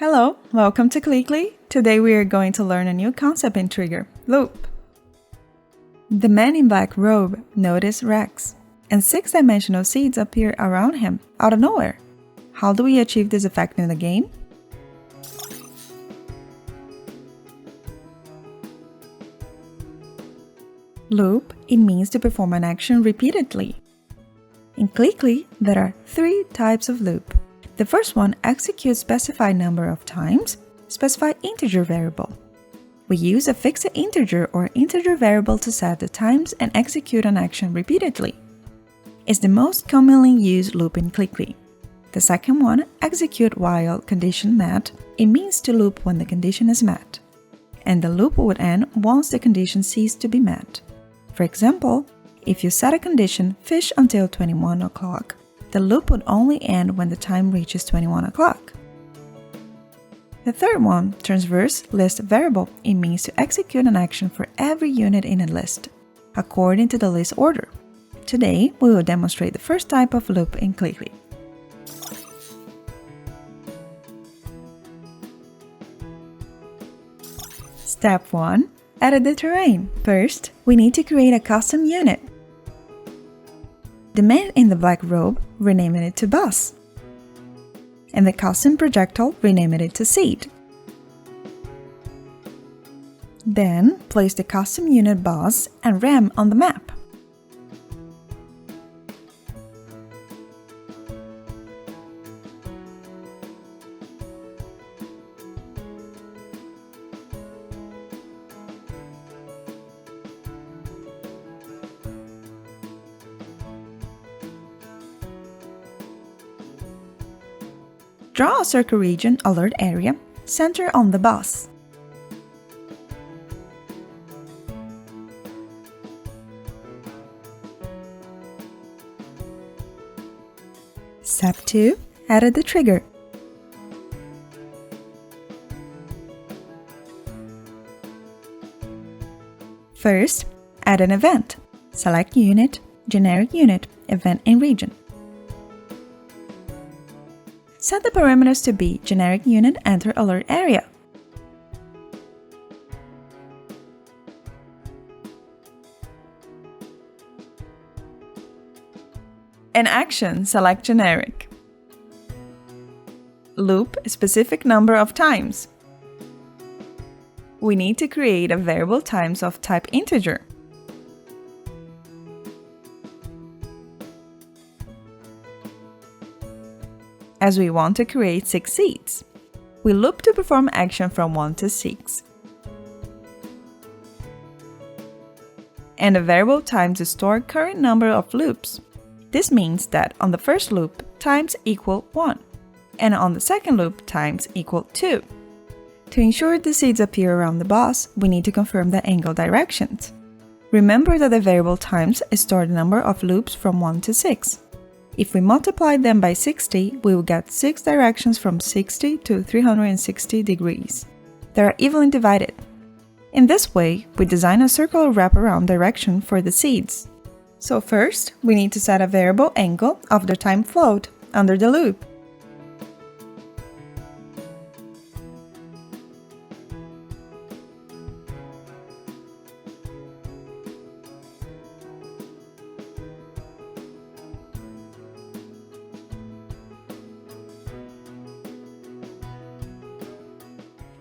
Hello, welcome to Clickly. Today we are going to learn a new concept in Trigger, loop. The man in black robe noticed Rex, and 6-dimensional seeds appear around him, out of nowhere. How do we achieve this effect in the game? Loop, it means to perform an action repeatedly. In Clickly, there are 3 types of loop. The first one executes specified number of times, specified integer variable. We use a fixed integer or integer variable to set the times and execute an action repeatedly. It's the most commonly used loop in Clickly. The second one, execute while condition met. It means to loop when the condition is met. And the loop would end once the condition ceased to be met. For example, if you set a condition fish until 21 o'clock, the loop would only end when the time reaches 21 o'clock. The third one, transverse list variable, it means to execute an action for every unit in a list, according to the list order. Today, we will demonstrate the first type of loop in Clickly. Step 1. Edit the terrain. First, we need to create a custom unit. The man in the black robe, renaming it to Bus. And the custom projectile, renaming it to Seed. Then, place the custom unit Bus and Ram on the map. Draw a circle region alert area, center on the bus. Step 2. Edit the trigger. First, add an event. Select Unit, Generic Unit, Event in Region. Set the parameters to be Generic Unit Enter Alert Area. In Action, select Generic. Loop a specific number of times. We need to create a variable times of type integer. As we want to create 6 seeds. We loop to perform action from 1 to 6. And the variable times the stored current number of loops. This means that on the first loop, times equal 1, and on the second loop, times equal 2. To ensure the seeds appear around the bus, we need to confirm the angle directions. Remember that the variable times store the number of loops from 1 to 6. If we multiply them by 60, we will get 6 directions from 60 to 360 degrees. They are evenly divided. In this way, we design a circular wraparound direction for the seeds. So first, we need to set a variable angle of the time float under the loop.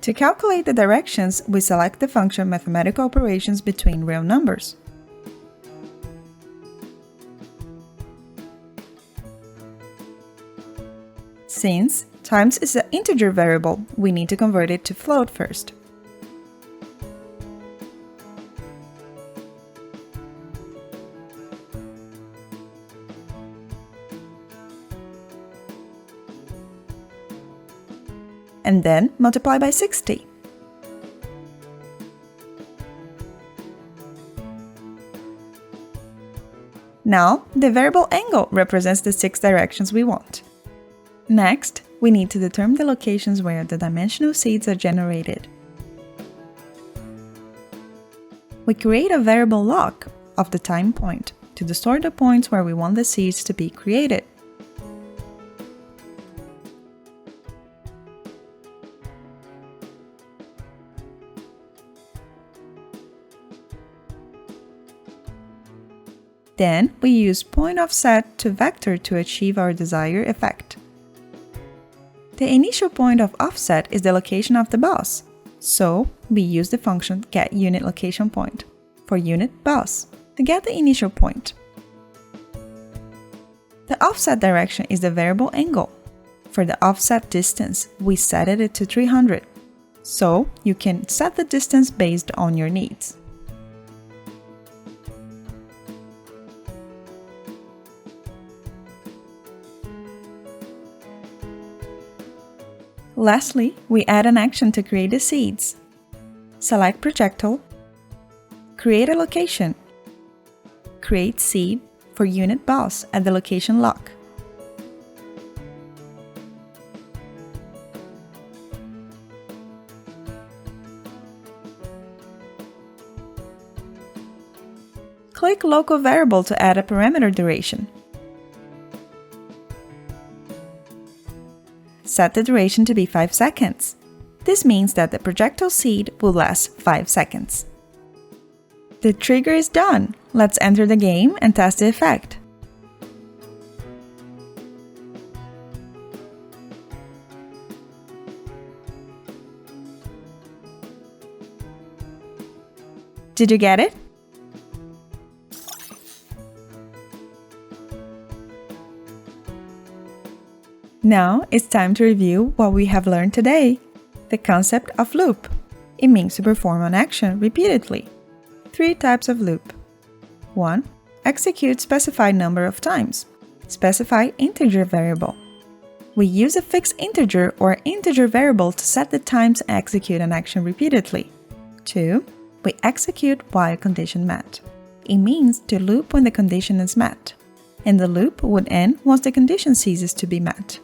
To calculate the directions, we select the function mathematical operations between real numbers. Since times is an integer variable, we need to convert it to float first. And then multiply by 60. Now, the variable angle represents the 6 directions we want. Next, we need to determine the locations where the dimensional seeds are generated. We create a variable log of the time point to store the points where we want the seeds to be created. Then we use point_offset to vector to achieve our desired effect. The initial point of offset is the location of the boss, so we use the function getUnitLocationPoint for unit boss to get the initial point. The offset direction is the variable angle. For the offset distance, we set it to 300, so you can set the distance based on your needs. Lastly, we add an action to create the seeds. Select projectile, create a location, create seed for unit boss at the location lock. Click local variable to add a parameter duration. Set the duration to be 5 seconds. This means that the projectile seed will last 5 seconds. The trigger is done. Let's enter the game and test the effect. Did you get it? Now it's time to review what we have learned today. The concept of loop. It means to perform an action repeatedly. 3 types of loop. 1. Execute specified number of times. Specify integer variable. We use a fixed integer or integer variable to set the times and execute an action repeatedly. 2. We execute while condition met. It means to loop when the condition is met, and the loop would end once the condition ceases to be met.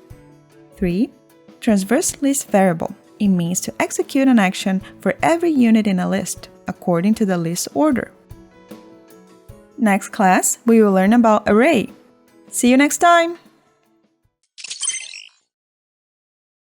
3. Transverse list variable. It means to execute an action for every unit in a list, according to the list order. Next class, we will learn about array. See you next time!